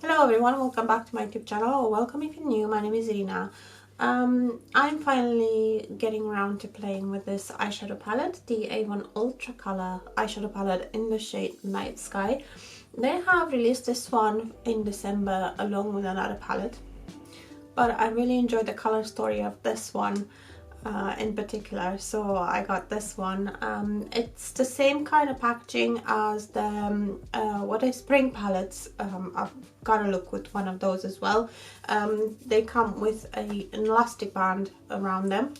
Hello everyone, welcome back to my YouTube channel, or welcome if you're new. My name is Irina. I'm finally getting around to playing with this eyeshadow palette, the Avon Ultra Color eyeshadow palette in the shade Night Sky. They have released this one in December along with another palette, but I really enjoyed the color story of this one in particular, so I got this one. It's the same kind of packaging as the what is spring palettes. I've got a look with one of those as well. They come with an elastic band around them,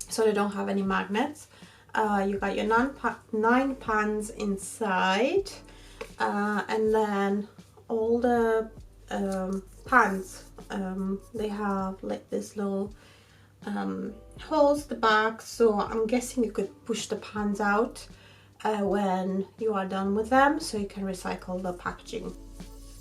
so they don't have any magnets. You got your nine pans inside, and then all the pans, they have like this little holes at the back, so I'm guessing you could push the pans out when you are done with them, so you can recycle the packaging.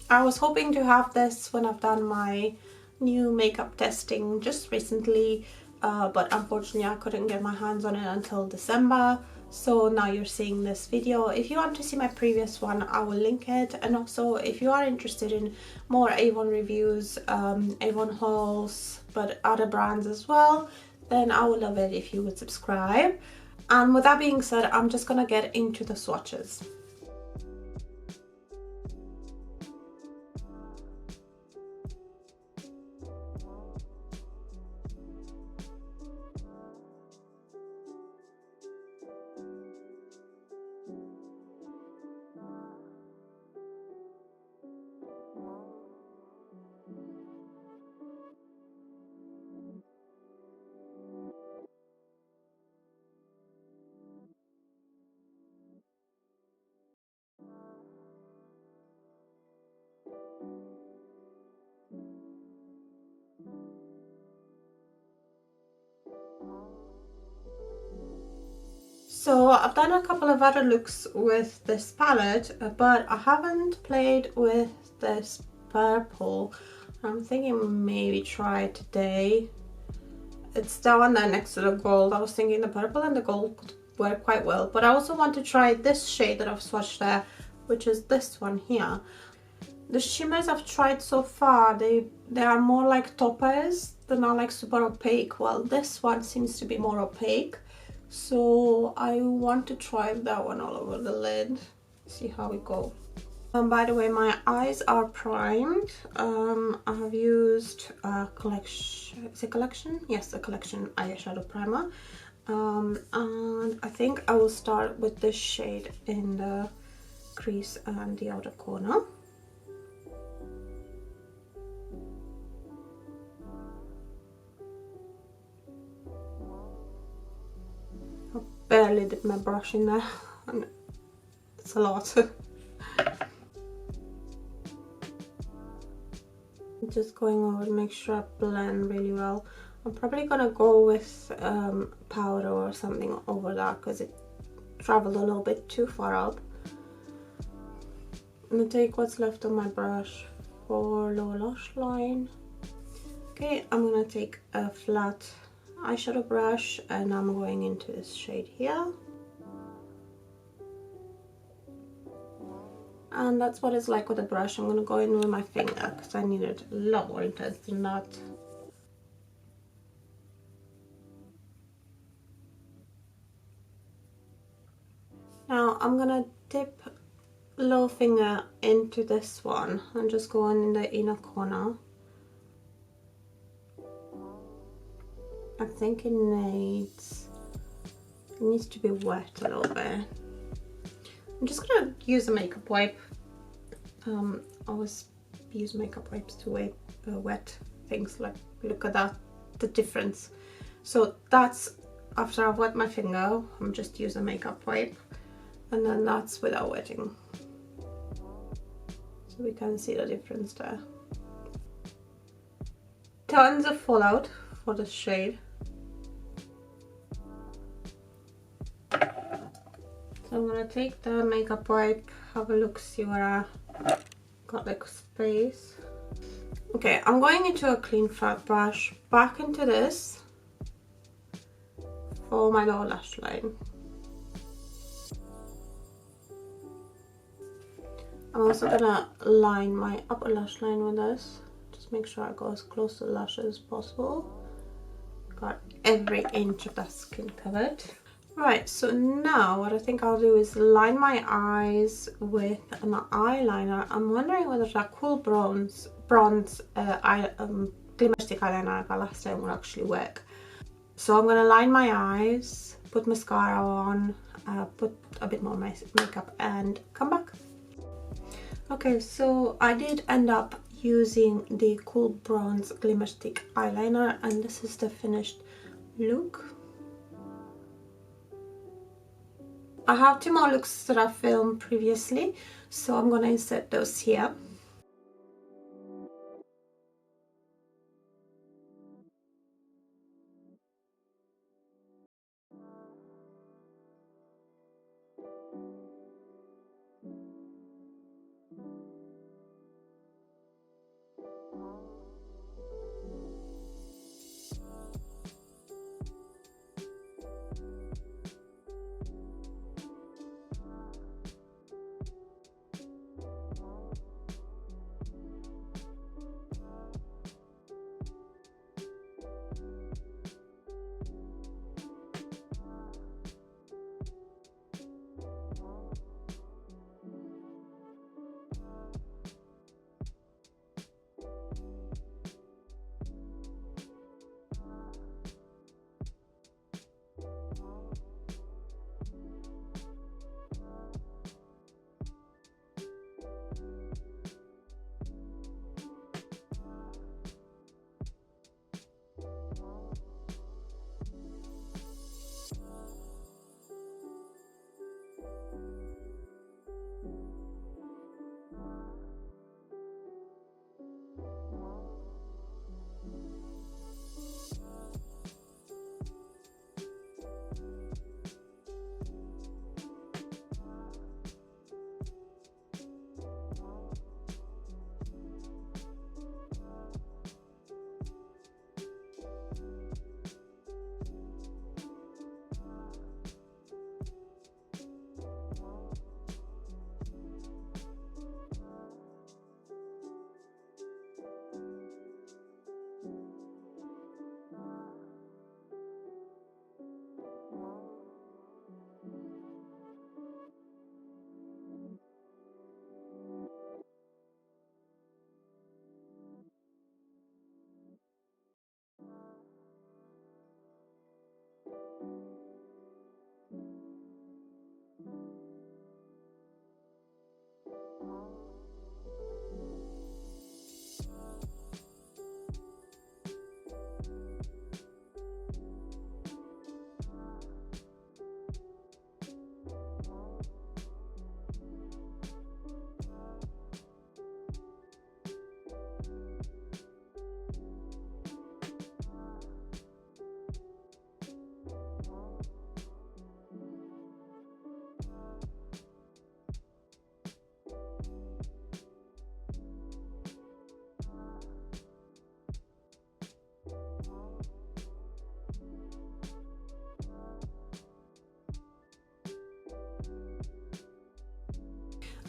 I was hoping to have this when I've done my new makeup testing just recently, but unfortunately I couldn't get my hands on it until December, so now you're seeing this video. If you want to see my previous one, I will link it, and also if you are interested in more Avon reviews, Avon hauls, but other brands as well, then I would love it if you would subscribe. And with that being said, I'm just gonna get into the swatches. So I've done a couple of other looks with this palette, but I haven't played with this purple. I'm thinking maybe try it today. It's the one there next to the gold. I was thinking the purple and the gold could work quite well, but I also want to try this shade that I've swatched there, which is this one here. The shimmers I've tried so far, they are more like toppers. They're not like super opaque. Well, this one seems to be more opaque, so I want to try that one all over the lid, see how we go. By the way, my eyes are primed. I have used a collection, is it collection? Yes, a collection eyeshadow primer. And I think I will start with this shade in the crease and the outer corner. I barely did my brush in there, and it's a lot. Just going over to make sure I blend really well. I'm probably gonna go with powder or something over that because it traveled a little bit too far up. I'm gonna take what's left on my brush for lower lash line. Okay, I'm gonna take a flat eyeshadow brush and I'm going into this shade here. And that's what it's like with a brush. I'm gonna go in with my finger because I need it a lot more intense than that. Now I'm gonna dip little finger into this one and just go on in the inner corner. I think it needs to be wet a little bit. I'm just gonna use a makeup wipe. Always use makeup wipes to wet things. Like, look at that, the difference. So that's after I've wet my finger, I'm just using a makeup wipe, and then that's without wetting. So we can see the difference there. Tons of fallout for this shade. So I'm gonna take the makeup wipe, have a look, see where I got like space. Okay, I'm going into a clean flat brush, back into this for my lower lash line. I'm also gonna line my upper lash line with this. Just make sure I go as close to the lashes as possible. Got every inch of that skin covered. Right, so now what I think I'll do is line my eyes with an eyeliner. I'm wondering whether that cool bronze glimmer stick eyeliner I got last time will actually work. So I'm gonna line my eyes, put mascara on, put a bit more makeup and come back. Okay, so I did end up using the Cool Bronze Glimmer Stick eyeliner, and this is the finished look. I have 2 more looks that I filmed previously, so I'm gonna insert those here.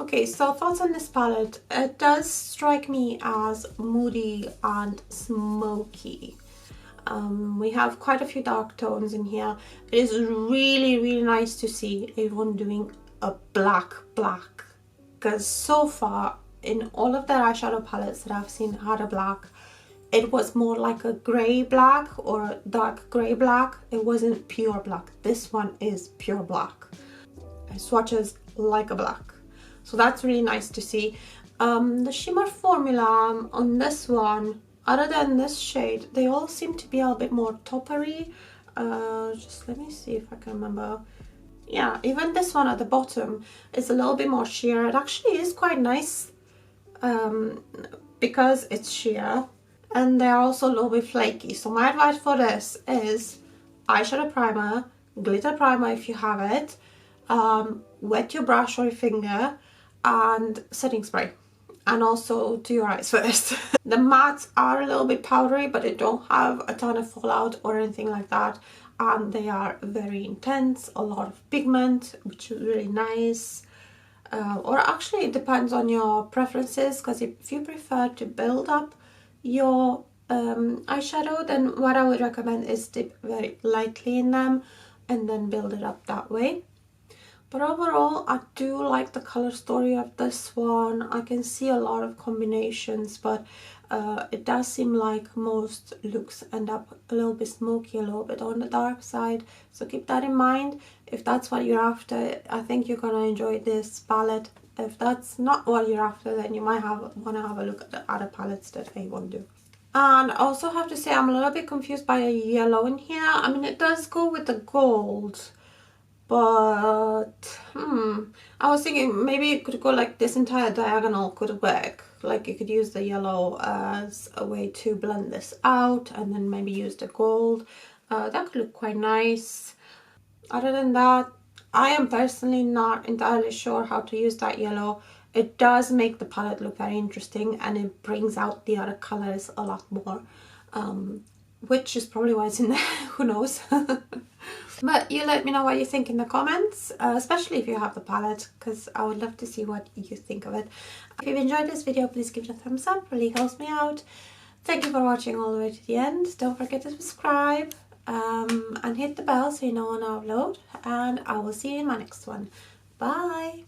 Okay, so thoughts on this palette. It does strike me as moody and smoky. We have quite a few dark tones in here. It is really nice to see Avon doing a black, because so far in all of their eyeshadow palettes that I've seen had a black, it was more like a grey black or dark grey black. It wasn't pure black. This one is pure black. It swatches like a black. So that's really nice to see. The shimmer formula on this one, other than this shade, they all seem to be a bit more toppery. Just let me see if I can remember. Yeah, even this one at the bottom is a little bit more sheer. It actually is quite nice because it's sheer, and they're also a little bit flaky. So my advice for this is eyeshadow primer, glitter primer if you have it, wet your brush or your finger, and setting spray, and also do your eyes first. The mattes are a little bit powdery, but they don't have a ton of fallout or anything like that, and they are very intense, a lot of pigment, which is really nice. or actually it depends on your preferences, because if you prefer to build up your eyeshadow, then what I would recommend is dip very lightly in them and then build it up that way. But overall, I do like the color story of this one. I can see a lot of combinations, but it does seem like most looks end up a little bit smoky, a little bit on the dark side. So keep that in mind. If that's what you're after, I think you're gonna enjoy this palette. If that's not what you're after, then you might want to have a look at the other palettes that Avon do. And I also have to say I'm a little bit confused by a yellow in here. I mean, it does go with the gold, but I was thinking maybe it could go like this entire diagonal could work. Like you could use the yellow as a way to blend this out and then maybe use the gold. That could look quite nice. Other than that, I am personally not entirely sure how to use that yellow. It does make the palette look very interesting and it brings out the other colors a lot more, which is probably why it's in there. Who knows. But you let me know what you think in the comments, especially if you have the palette, because I would love to see what you think of it. If you've enjoyed this video, please give it a thumbs up, really helps me out. Thank you for watching all the way to the end. Don't forget to subscribe and hit the bell so you know when I upload, and I will see you in my next one. Bye!